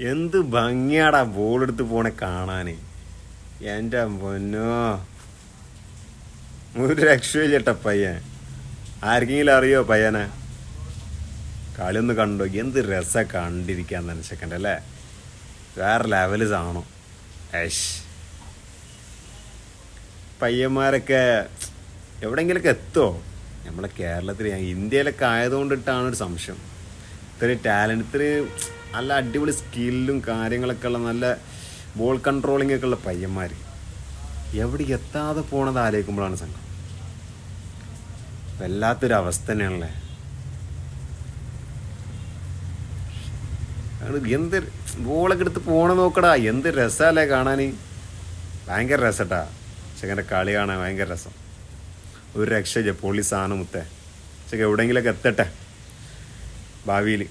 എന്ത് ഭംഗിയാടാ ബോൾ എടുത്ത് പോണെ കാണാന്. എൻ്റെ പൊന്നോ, ഒരു രക്ഷയില്ലട്ട പയ്യൻ. ആർക്കെങ്കിലും അറിയോ പയ്യനെ? കളിയൊന്ന് കണ്ടോ, എന്ത് രസം കണ്ടിരിക്കാൻ തന്നെ. സെക്കൻഡ് അല്ലേ, വേറെ ലെവല് സാണോ. ഏഷ്, പയ്യന്മാരൊക്കെ എവിടെയെങ്കിലൊക്കെ എത്തുമോ? നമ്മളെ കേരളത്തിൽ, ഇന്ത്യയിലൊക്കെ ആയതുകൊണ്ടിട്ടാണ് ഒരു സംശയം. ഇത്രയും ടാലൻറ്റ്, ഇത്രയും നല്ല അടിപൊളി സ്കില്ലും കാര്യങ്ങളൊക്കെ ഉള്ള, നല്ല ബോൾ കൺട്രോളിംഗ് ഒക്കെ ഉള്ള പയ്യന്മാർ എവിടെ എത്താതെ പോണത് ആലോചിക്കുമ്പോഴാണ് സംഘം. വല്ലാത്തൊരവസ്ഥ തന്നെയാണല്ലേ. എന്ത് ബോളൊക്കെ എടുത്ത് പോണ നോക്കടാ, എന്ത് രസമല്ലേ കാണാൻ. ഭയങ്കര രസട്ടാ ചെക്കൻ്റെ കളി കാണാൻ, ഭയങ്കര രസം. ഒരു രക്ഷയില്ല, പൊളി സാധനം മുത്തേ. ചെക്ക എവിടെയെങ്കിലൊക്കെ എത്തട്ടെ ഭാവിയിൽ.